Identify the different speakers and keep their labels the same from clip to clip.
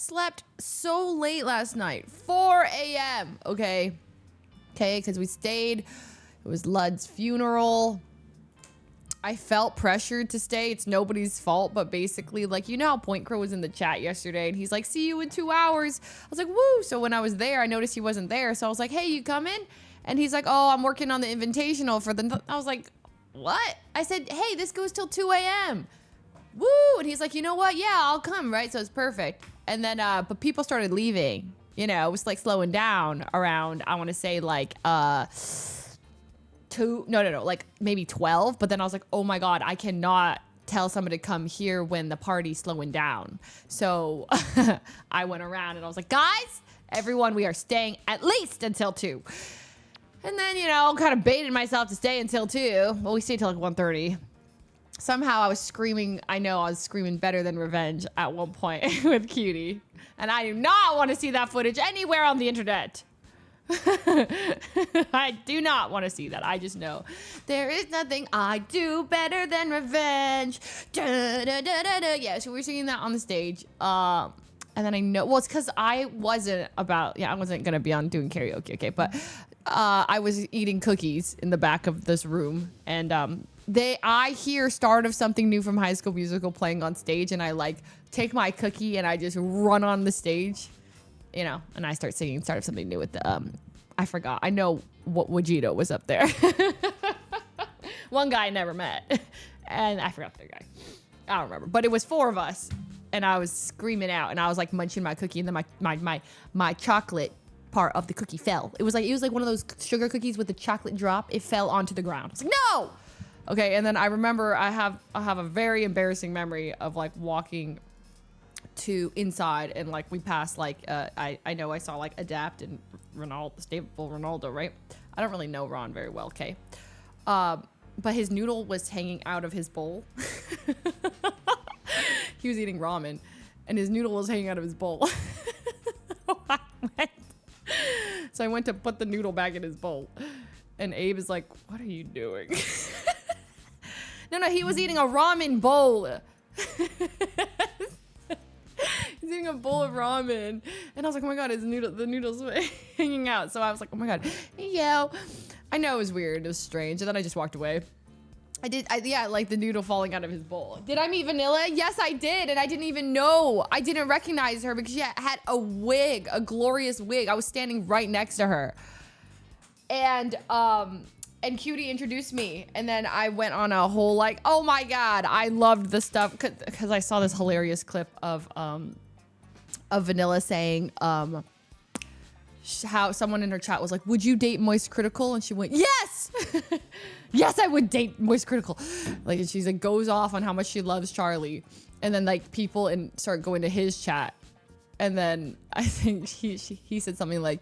Speaker 1: slept so late last night, 4 a.m. Okay, because we stayed. It was Lud's funeral. I felt pressured to stay. It's nobody's fault, but basically, like, you know how Point Crow was in the chat yesterday, and he's like, see you in 2 hours. I was like, woo. So when I was there, I noticed he wasn't there. So I was like, hey, you coming? And he's like, oh, I'm working on the invitational for the... I was like, what? I said, hey, this goes till 2 a.m. Woo. And he's like, you know what? Yeah, I'll come, right? So it's perfect. And then, but people started leaving. You know, it was like slowing down around, I want to say like, like maybe 12. But then I was like, oh my God, I cannot tell somebody to come here when the party's slowing down. So I went around and I was like, guys, everyone, we are staying at least until 2. And then, you know, kind of baited myself to stay until 2. Well, we stayed till like 1:30. Somehow I was screaming. I know I was screaming better than revenge at one point with Cutie. And I do not want to see that footage anywhere on the internet. I do not want to see that. I just know there is nothing I do better than revenge. Da, da, da, da, da. Yeah, so we were singing that on the stage. And then I know, well, it's because I wasn't going to be on doing karaoke, okay? But I was eating cookies in the back of this room. And I hear Start of Something New from High School Musical playing on stage. And I, like, take my cookie and I just run on the stage. You know, and I start singing Start of Something New with the, I forgot. I know what Wajito was up there. One guy I never met. And I forgot the other guy. I don't remember. But it was 4 of us. And I was screaming out. And I was like munching my cookie. And then my chocolate part of the cookie fell. It was like one of those sugar cookies with the chocolate drop. It fell onto the ground. I was like, no! Okay, and then I remember I have a very embarrassing memory of like walking to inside and like we passed like I know I saw like Adapt and Stable Ronaldo, right? I don't really know Ron very well, okay? But his noodle was hanging out of his bowl. He was eating ramen and his noodle was hanging out of his bowl. So I went to put the noodle back in his bowl and Abe is like, what are you doing? No, he was eating a ramen bowl. He's eating a bowl of ramen. And I was like, oh my God, the noodle's hanging out. So I was like, oh my God, yo. I know it was weird. It was strange. And then I just walked away. Yeah, like the noodle falling out of his bowl. Did I meet Vanilla? Yes, I did. And I didn't even know. I didn't recognize her because she had a wig, a glorious wig. I was standing right next to her. And Cutie introduced me. And then I went on a whole like, oh my God, I loved the stuff. Because I saw this hilarious clip of Vanilla saying how someone in her chat was like, would you date Moist Critical? And she went, yes! Yes, I would date Moist Critical. Like, she's like, goes off on how much she loves Charlie. And then like people start going to his chat. And then I think he said something like,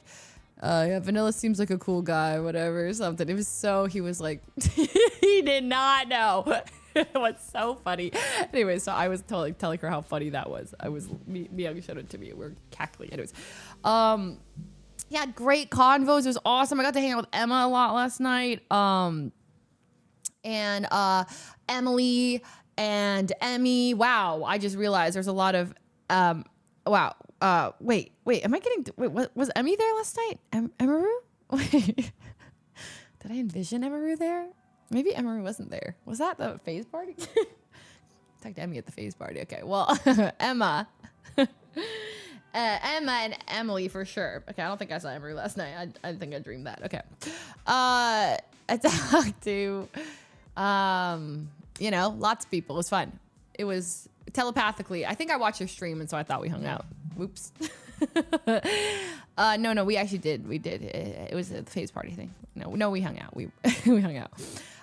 Speaker 1: yeah, Vanilla seems like a cool guy, whatever, or something. It was so, he was like, he did not know. It was so funny. Anyway, so I was telling her how funny that was. Miyagi showed it to me. We're cackling. Anyways, yeah, great convos. It was awesome. I got to hang out with Emma a lot last night. And Emily and Emmy. Wow, I just realized there's a lot of wow. Wait, am I getting... Wait, was Emmy there last night? Emaru? Wait. Did I envision Emaru there? Maybe Emaru wasn't there. Was that the phase party? Talked to Emmy at the phase party. Okay, well, Emma. Emma and Emily for sure. Okay, I don't think I saw Emaru last night. I think I dreamed that. Okay. I talked to, you know, lots of people. It was fun. It was telepathically. I think I watched your stream, and so I thought we hung out. Whoops. No, we actually did. We did. It was a phase party thing. No, we hung out. We hung out.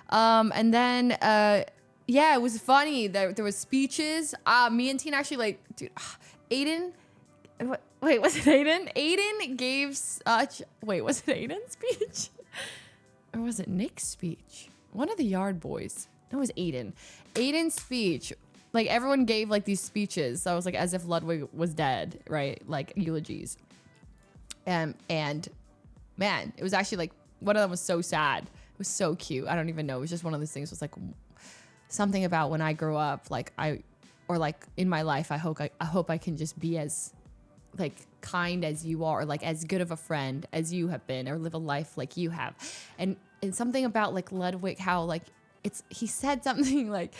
Speaker 1: And then, yeah, it was funny. There was speeches. Me and Tina actually like, dude, Aiden. Wait, was it Aiden? Aiden gave such. Wait, was it Aiden's speech? Or was it Nick's speech? One of the Yard Boys. No, it was Aiden. Aiden's speech. Like, everyone gave, like, these speeches. So it was, like, as if Ludwig was dead, right? Like, eulogies. And, man, it was actually, like, one of them was so sad. It was so cute. I don't even know. It was just one of those things. It was, like, something about when I grow up, like, in my life, I hope I can just be as like kind as you are, like as good of a friend as you have been, or live a life like you have. And something about like Ludwig, how like he said something like,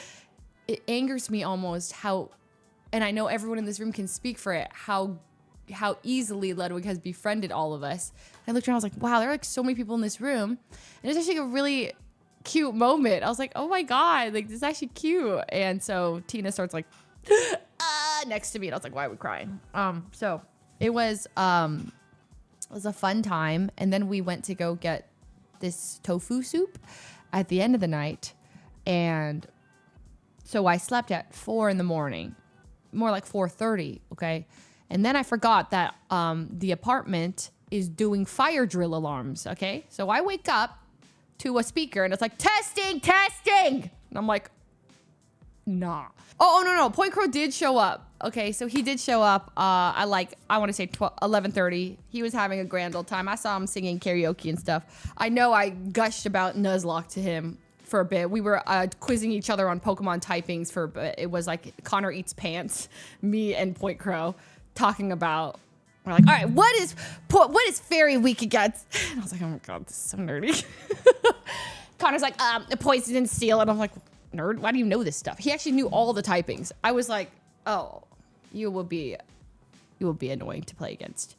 Speaker 1: it angers me almost how, and I know everyone in this room can speak for it, how easily Ludwig has befriended all of us. And I looked around, I was like, wow, there are like so many people in this room. And it's actually a really cute moment. I was like, oh my God, like this is actually cute. And so Tina starts like, next to me. And I was like, why are we crying? So it was a fun time. And then we went to go get this tofu soup at the end of the night. And so I slept at 4 a.m, more like 4:30. Okay. And then I forgot that the apartment is doing fire drill alarms. Okay. So I wake up to a speaker and it's like, testing. And I'm like, nah. Oh, no. Point Crow did show up. Okay. So he did show up. I want to say 11:30. He was having a grand old time. I saw him singing karaoke and stuff. I know I gushed about Nuzlocke to him for a bit. We were quizzing each other on Pokemon typings for a bit. It was like Connor eats pants, me and Point Crow talking about, we're like, all right, what is Fairy weak against? And I was like, oh my God, this is so nerdy. Connor's like, poison and steel. And I'm like, nerd, why do you know this stuff? He actually knew all the typings. I was like, oh, you will be annoying to play against.